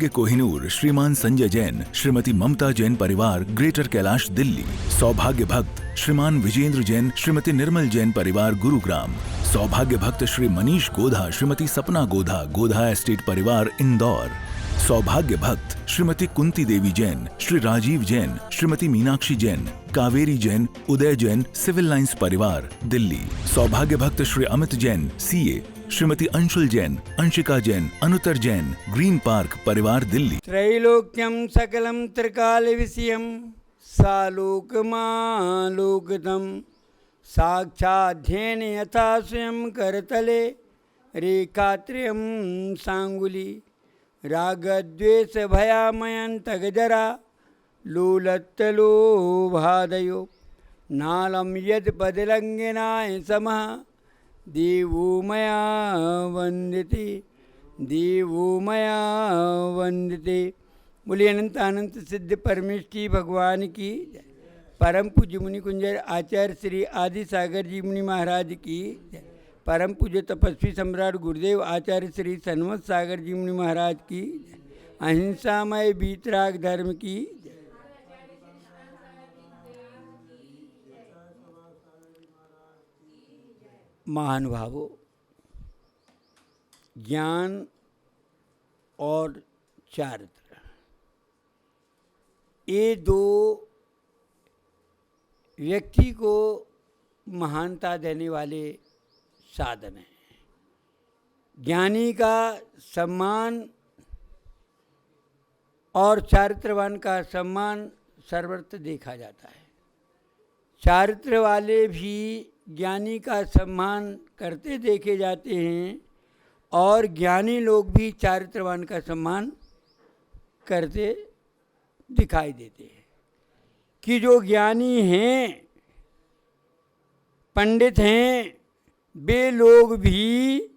सौभाग्य कोहिनूर श्रीमान संजय जैन, श्रीमती ममता जैन परिवार, ग्रेटर कैलाश, दिल्ली। सौभाग्य भक्त श्रीमान विजेंद्र जैन, श्रीमती निर्मल जैन परिवार, गुरुग्राम। सौभाग्य भक्त श्री मनीष गोधा, श्रीमती सपना गोधा, गोधा एस्टेट परिवार, इंदौर। सौभाग्य भक्त श्रीमती कुंती देवी जैन, श्री राजीव जैन, श्रीमती मीनाक्षी जैन, कावेरी जैन, उदय जैन, सिविल लाइंस परिवार, दिल्ली। सौभाग्य भक्त Shri Amit Jain, CA, Shrimati Anshul Jain, Anshika Jain, Anuttar Jain, green park परिवार, दिल्ली। त्रैलोक्यं सकलं त्रिकाल विषयं सालोकमालोकतम साक्षाध्ययन यथा स्वयं करतले रेखात्रयं सांगुली रागद्वेष भयामयन्तगजरा लोलत्तलोभादयो नालं यद् पदलङ्घनाय समः देवो मया वंदिते, देवो मया वंदिते। बोलिए अनंत अनंत सिद्ध परमेष्ठी भगवान की जय। परम पूज्य मुनि कुंजर आचार्य श्री आदि सागर जी मुनि महाराज की जय। परम पूज्य तपस्वी सम्राट गुरुदेव आचार्य श्री सन्मत सागर जी मुनि महाराज की जय। अहिंसामय बीतराग धर्म की जय। महानुभावों, ज्ञान और चारित्र, ये दो व्यक्ति को महानता देने वाले साधन हैं। ज्ञानी का सम्मान और चारित्रवान का सम्मान सर्वत्र देखा जाता है। चारित्र वाले भी ज्ञानी का सम्मान करते देखे जाते हैं और ज्ञानी लोग भी चारित्रवान का सम्मान करते दिखाई देते हैं। कि जो ज्ञानी हैं, पंडित हैं, वे लोग भी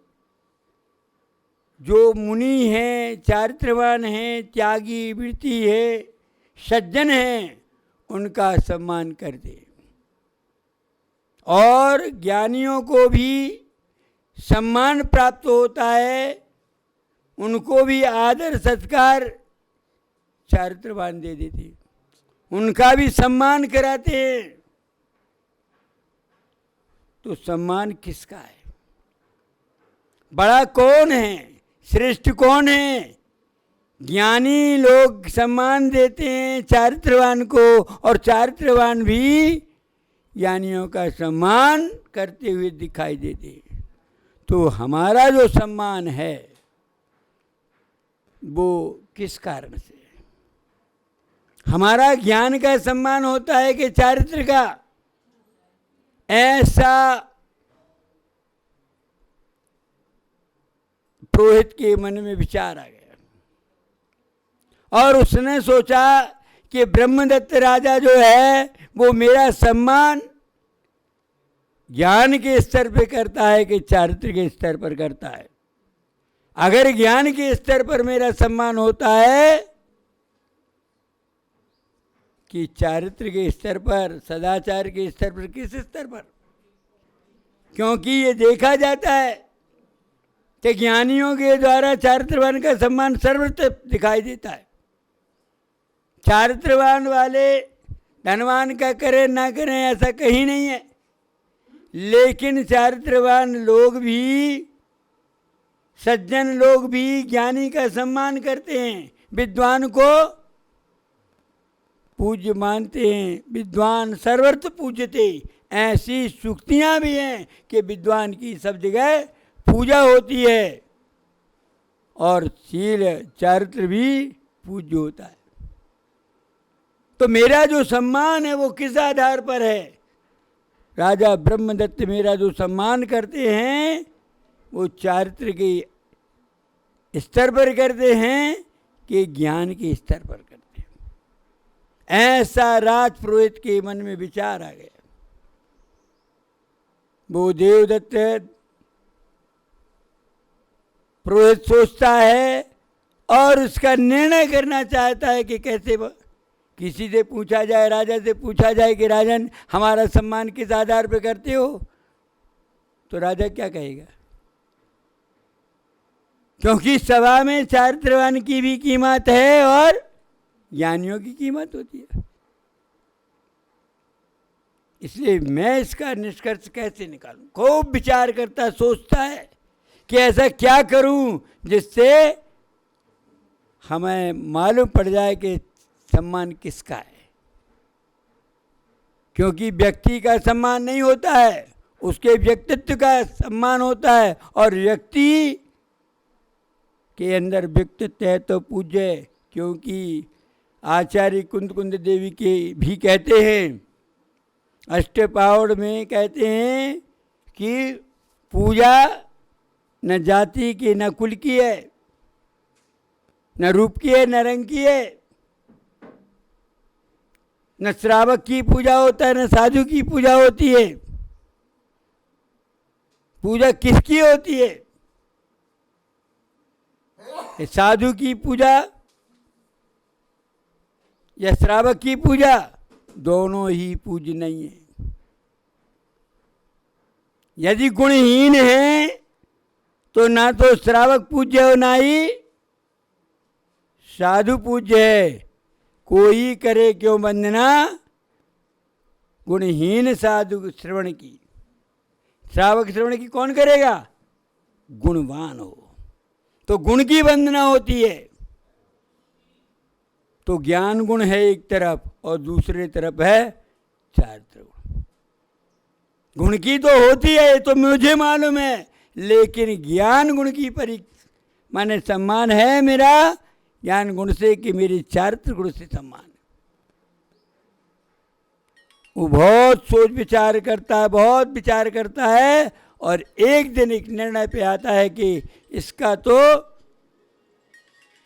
जो मुनि हैं, चारित्रवान हैं, त्यागी वृत्ति है, सज्जन हैं, उनका सम्मान करते। और ज्ञानियों को भी सम्मान प्राप्त होता है, उनको भी आदर सत्कार चारित्रवान दे देते, उनका भी सम्मान कराते हैं। तो सम्मान किसका है? बड़ा कौन है? श्रेष्ठ कौन है? ज्ञानी लोग सम्मान देते हैं चारित्रवान को और चारित्रवान भी ज्ञानियों का सम्मान करते हुए दिखाई देते हैं। तो हमारा जो सम्मान है वो किस कारण से? हमारा ज्ञान का सम्मान होता है कि चारित्र का? ऐसा पुरोहित के मन में विचार आ गया और उसने सोचा कि ब्रह्मदत्त राजा जो है वो मेरा सम्मान ज्ञान के स्तर पे करता है कि चारित्र के स्तर पर करता है। अगर ज्ञान के स्तर पर मेरा सम्मान होता है कि चारित्र के स्तर पर, सदाचार के स्तर पर, किस स्तर पर? क्योंकि ये देखा जाता है कि ज्ञानियों के द्वारा चारित्रवान का सम्मान सर्वत्र दिखाई देता है। चारित्रवान वाले धनवान का करें ना करें ऐसा कहीं नहीं है, लेकिन चारित्रवान लोग भी, सज्जन लोग भी ज्ञानी का सम्मान करते हैं, विद्वान को पूज्य मानते हैं। विद्वान सर्वत्र पूज्यते, ऐसी सूक्तियाँ भी हैं कि विद्वान की सब जगह पूजा होती है और शील चारित्र भी पूज्य होता है। तो मेरा जो सम्मान है वो किस आधार पर है? राजा ब्रह्मदत्त मेरा जो सम्मान करते हैं वो चारित्र के स्तर पर करते हैं कि ज्ञान के स्तर पर करते हैं। ऐसा राज पुरोहित के मन में विचार आ गया। वो देवदत्त पुरोहित सोचता है और उसका निर्णय करना चाहता है कि कैसे किसी से पूछा जाए, राजा से पूछा जाए कि राजन हमारा सम्मान किस आधार पर करते हो, तो राजा क्या कहेगा क्योंकि सभा में चारित्रवान की भी कीमत है और ज्ञानियों की कीमत होती है। इसलिए मैं इसका निष्कर्ष कैसे निकालूं? खूब विचार करता, सोचता है कि ऐसा क्या करूं जिससे हमें मालूम पड़ जाए कि सम्मान किसका है। क्योंकि व्यक्ति का सम्मान नहीं होता है, उसके व्यक्तित्व का सम्मान होता है। और व्यक्ति के अंदर व्यक्तित्व है तो पूज्य। क्योंकि आचार्य कुंद देवी के भी कहते हैं, अष्टपावड़ में कहते हैं कि पूजा न जाति की न कुल की है, न रूप की है, न रंग की है, न श्रावक की पूजा होता है, न साधु की पूजा होती है। पूजा किसकी होती है? साधु की पूजा या श्रावक की पूजा, दोनों ही पूज्य नहीं है। यदि गुणहीन है तो ना तो श्रावक पूज्य हो ना ही साधु पूज्य है। कोई करे क्यों वंदना गुणहीन साधु श्रवण की। श्रावक श्रवण की कौन करेगा? गुणवान हो तो गुण की वंदना होती है। तो ज्ञान गुण है एक तरफ और दूसरे तरफ है चारित्र गुण। गुण की तो होती है, ये तो मुझे मालूम है, लेकिन ज्ञान गुण की माने सम्मान है मेरा ज्ञान गुण से कि मेरी चारित्र गुण से सम्मान है। वो बहुत सोच विचार करता है, बहुत विचार करता है और एक दिन एक निर्णय पे आता है कि इसका तो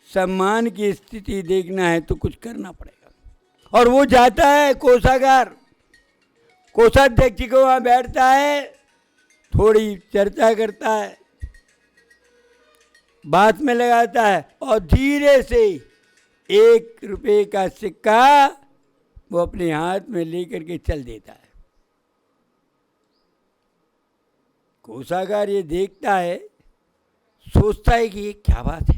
सम्मान की स्थिति देखना है तो कुछ करना पड़ेगा। और वो जाता है कोषागार, कोषाध्यक्ष को वहाँ बैठता है, थोड़ी चर्चा करता है, बात में लगाता है और धीरे से 1 रुपये का सिक्का वो अपने हाथ में लेकर के चल देता है। कोषागार ये देखता है, सोचता है कि ये क्या बात है,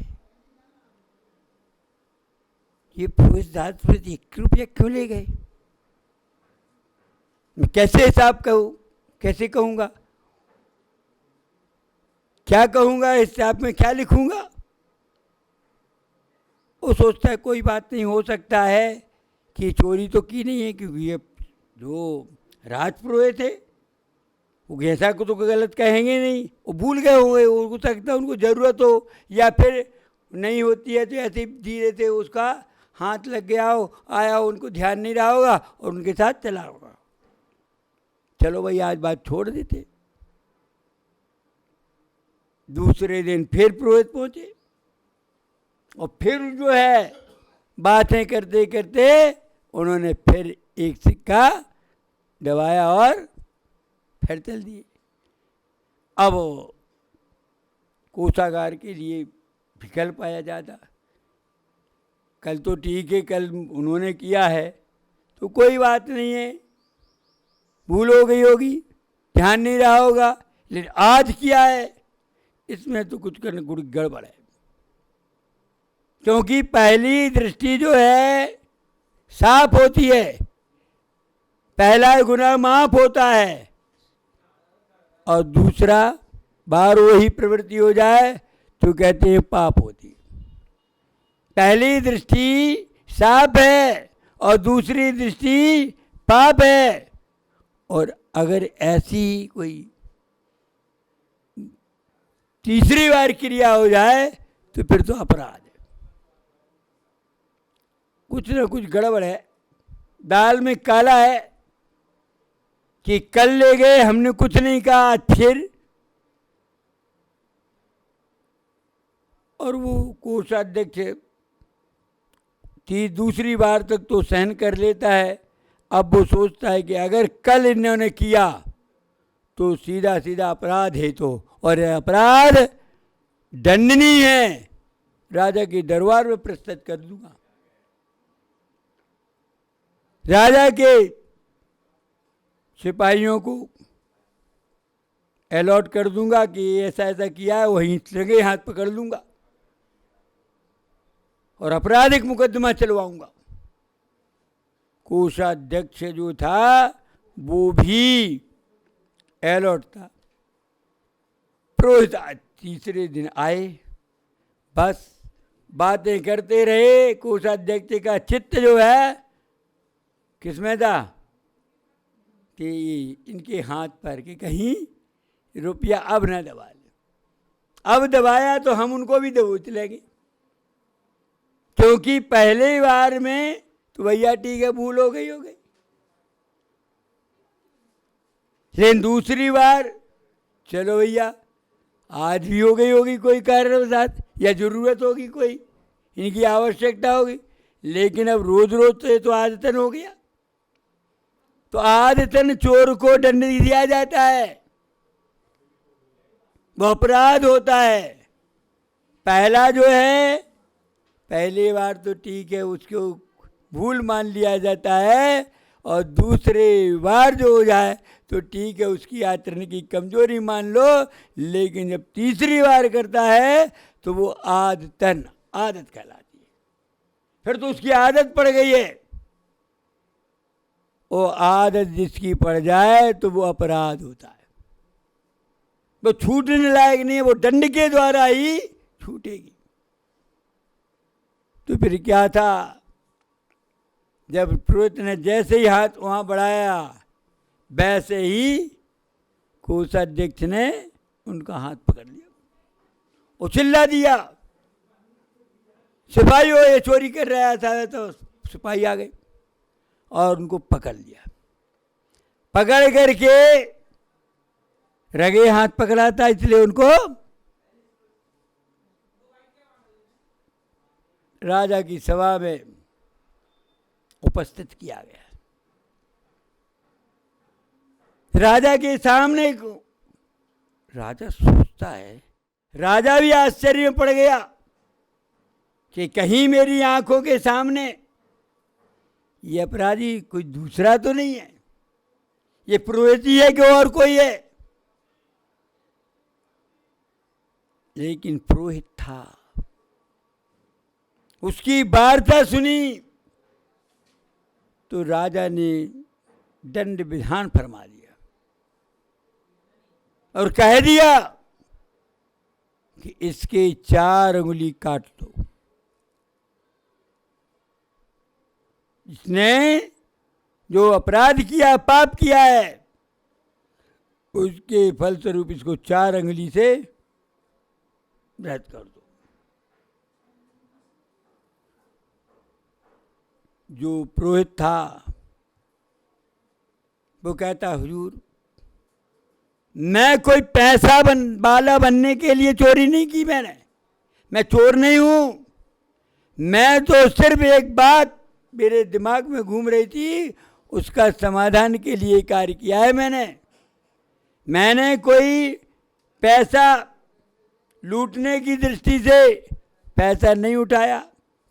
ये फौजदार 1 रुपया क्यों ले गए? मैं कैसे हिसाब कहूँ, कैसे कहूँगा, क्या कहूँगा, हिसाब में क्या लिखूँगा? वो सोचता है कोई बात नहीं, हो सकता है कि चोरी तो की नहीं है, क्योंकि ये जो राजपुरोहित थे वो ऐसा को तो गलत कहेंगे नहीं, वो भूल गए होंगे, हो सकता है उनको ज़रूरत हो या फिर नहीं होती है तो ऐसे धीरे से उसका हाथ लग गया हो, आया हो, उनको ध्यान नहीं रहा होगा और उनके साथ चला होगा। चलो भाई आज बात छोड़ देते। दूसरे दिन फिर पुरोहित पहुंचे और फिर जो है बातें करते करते उन्होंने फिर 1 सिक्का दबाया और फिर चल दिए। अब कोषागार के लिए विकल्प आया जाता, कल तो ठीक है, कल उन्होंने किया है तो कोई बात नहीं है, भूल हो गई होगी, ध्यान नहीं रहा होगा, लेकिन आज किया है इसमें तो कुछ करने कुछ गड़बड़ है। क्योंकि पहली दृष्टि जो है साफ होती है, पहला गुनाह माफ होता है और दूसरा बार वही प्रवृत्ति हो जाए तो कहते हैं पाप होती है। पहली दृष्टि साफ है और दूसरी दृष्टि पाप है। और अगर ऐसी कोई तीसरी बार क्रिया हो जाए तो फिर तो अपराध है, कुछ ना कुछ गड़बड़ है। दाल में काला है कि कल ले गए, हमने कुछ नहीं कहा, फिर और वो कोषाध्यक्ष दूसरी बार तक तो सहन कर लेता है। अब वो सोचता है कि अगर कल इन्होंने किया तो सीधा सीधा अपराध है, तो और अपराध दंडनीय है, राजा के दरबार में प्रस्तुत कर दूंगा, राजा के सिपाहियों को अलॉट कर दूंगा कि ऐसा ऐसा किया है, वहीं लगे हाथ पकड़ लूंगा। और आपराधिक मुकदमा चलवाऊंगा। कोषाध्यक्ष जो था वो भी अलर्ट था। पुरोहित तीसरे दिन आए, बस बातें करते रहे। कोषाध्यक्ष का चित्त जो है किसमें था कि इनके हाथ पर के कहीं रुपया अब न दबा ले, अब दबाया तो हम उनको भी दबोच लेंगे। क्योंकि पहले बार में तो भैया ठीक है भूल हो गई, लेकिन दूसरी बार चलो भैया आज भी हो गई होगी कोई कारणवशात या जरूरत होगी, कोई इनकी आवश्यकता होगी। लेकिन अब रोज रोज तो आदतन हो गया, तो आदतन चोर को दंड दिया जाता है, वो अपराध होता है। पहला जो है पहली बार तो ठीक है उसको भूल मान लिया जाता है, और दूसरे बार जो हो जाए तो ठीक है उसकी आचरण की कमजोरी मान लो। लेकिन जब तीसरी बार करता है तो वो आदत कहलाती है, फिर तो उसकी आदत पड़ गई है। वो आदत जिसकी पड़ जाए तो वो अपराध होता है, वो छूटने लायक नहीं है, वो दंड के द्वारा ही छूटेगी। तो फिर क्या था, जब पुरोहित ने जैसे ही हाथ वहां बढ़ाया वैसे ही कोषाध्यक्ष ने उनका हाथ पकड़ लिया, वो चिल्ला दिया, सिपाही हो ये चोरी कर रहा था। तो सिपाही आ गए और उनको पकड़ लिया। पकड़ करके रगे हाथ पकड़ा था इसलिए उनको राजा की सभा में उपस्थित किया गया। राजा के सामने राजा सोचता है, राजा भी आश्चर्य में पड़ गया कि कहीं मेरी आंखों के सामने ये अपराधी कोई दूसरा तो नहीं है, ये पुरोहित ही है कि और कोई है। लेकिन पुरोहित था, उसकी वार्ता सुनी तो राजा ने दंड विधान फरमा दिया और कह दिया कि इसके 4 अंगुली काट दो। इसने जो अपराध किया, पाप किया है, उसके फलस्वरूप इसको 4 अंगुली से रद्द कर दो। जो पुरोहित था वो कहता, हुजूर मैं कोई पैसा वाला बनने के लिए चोरी नहीं की, मैं चोर नहीं हूं। मैं तो सिर्फ एक बात मेरे दिमाग में घूम रही थी, उसका समाधान के लिए कार्य किया है मैंने कोई पैसा लूटने की दृष्टि से पैसा नहीं उठाया,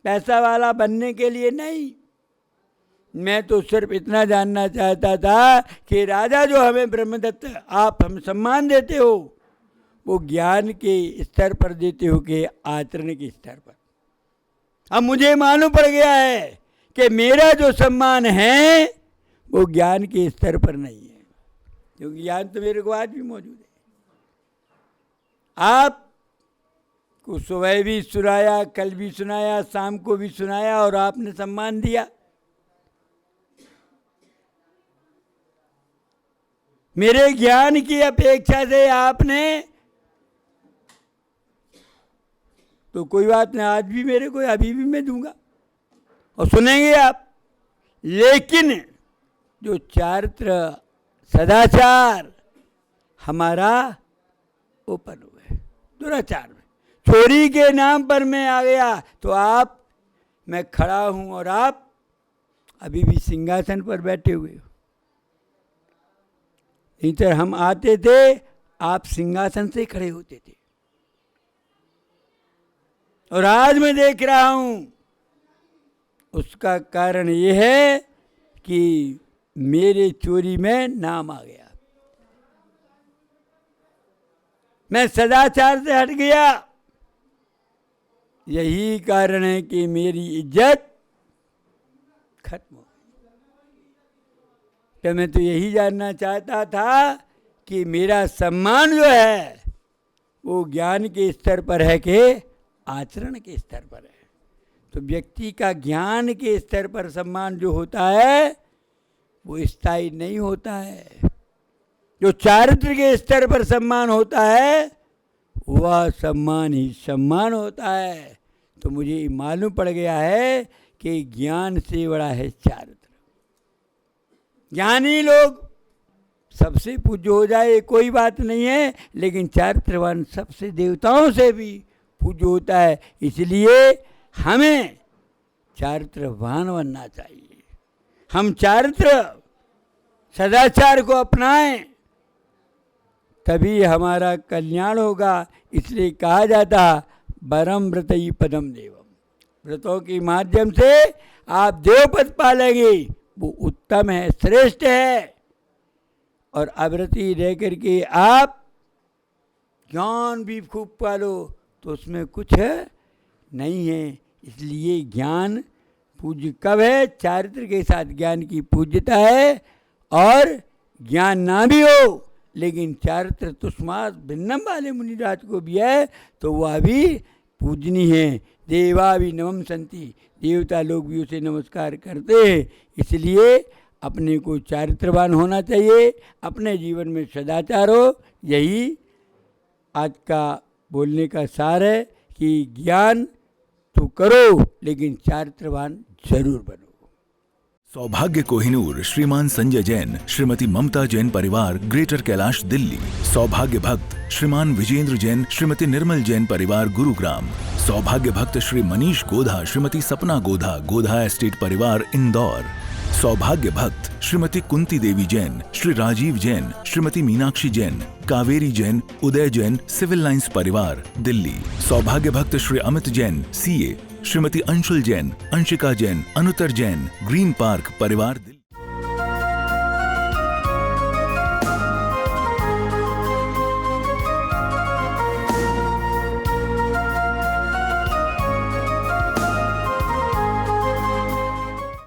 पैसा वाला बनने के लिए नहीं। मैं तो सिर्फ इतना जानना चाहता था कि राजा जो हमें ब्रह्मदत्त आप हम सम्मान देते हो, वो ज्ञान के स्तर पर देते हो कि आचरण के स्तर पर। अब मुझे मालूम पड़ गया है कि मेरा जो सम्मान है वो ज्ञान के स्तर पर नहीं है, क्योंकि ज्ञान तो मेरे को आज भी मौजूद है। आपको सुबह भी सुनाया, कल भी सुनाया, शाम को भी सुनाया और आपने सम्मान दिया। मेरे ज्ञान की अपेक्षा से आपने तो कोई बात नहीं, आज भी मेरे को अभी भी मैं दूंगा और सुनेंगे आप। लेकिन जो चारित्र सदाचार हमारा ओपन हुए, दुराचार में चोरी के नाम पर मैं आ गया तो मैं खड़ा हूं और आप अभी भी सिंहासन पर बैठे हुए हो। नहीं तो हम आते थे, आप सिंहासन से खड़े होते थे। और आज मैं देख रहा हूं उसका कारण ये है कि मेरे चोरी में नाम आ गया, मैं सदाचार से हट गया यही कारण है कि मेरी इज्जत खत्म हो गई। तो मैं तो यही जानना चाहता था कि मेरा सम्मान जो है वो ज्ञान के स्तर पर है कि आचरण के स्तर पर है। तो व्यक्ति का ज्ञान के स्तर पर सम्मान जो होता है वो स्थायी नहीं होता है। जो चारित्र के स्तर पर सम्मान होता है वह सम्मान ही सम्मान होता है। तो मुझे मालूम पड़ गया है कि ज्ञान से बड़ा है चारित्र। ज्ञानी लोग सबसे पूज्य हो जाए कोई बात नहीं है, लेकिन चारित्रवान सबसे देवताओं से भी पूज्य होता है। इसलिए हमें चारित्रवान बनना चाहिए। हम चारित्र सदाचार को अपनाएं तभी हमारा कल्याण होगा। इसलिए कहा जाता वरम व्रतई पदम देवम। व्रतों के माध्यम से आप देवपद पालेंगे, वो उत्तम है, श्रेष्ठ है। और अव्रती रह करके आप ज्ञान भी खूब पालो तो उसमें कुछ नहीं है। इसलिए ज्ञान पूज्य कब है? चारित्र के साथ ज्ञान की पूज्यता है। और ज्ञान ना भी हो लेकिन चारित्र तुष्मात भिन्नम वाले मुनिराज को भी है तो वह भी पूजनी है। देवा भी नमम संति, देवता लोग भी उसे नमस्कार करते हैं। इसलिए अपने को चारित्रवान होना चाहिए, अपने जीवन में सदाचार हो। यही आज का बोलने का सार है कि ज्ञान तो करो लेकिन चारित्रवान जरूर बनो। सौभाग्य कोहिनूर श्रीमान संजय जैन, श्रीमती ममता जैन परिवार, ग्रेटर कैलाश दिल्ली। सौभाग्य भक्त श्रीमान विजेंद्र जैन, श्रीमती निर्मल जैन परिवार, गुरुग्राम। सौभाग्य भक्त श्री मनीष गोधा, श्रीमती सपना गोधा, गोधा एस्टेट परिवार, इंदौर। सौभाग्य भक्त श्रीमती कुंती देवी जैन, श्री राजीव जैन, श्रीमती मीनाक्षी जैन, कावेरी जैन, उदय जैन, सिविल लाइंस परिवार, दिल्ली। सौभाग्य भक्त Shri Amit Jain, CA, Shrimati Anshul Jain, Anshika Jain, Anuttar Jain, green park परिवार, दिल्ली।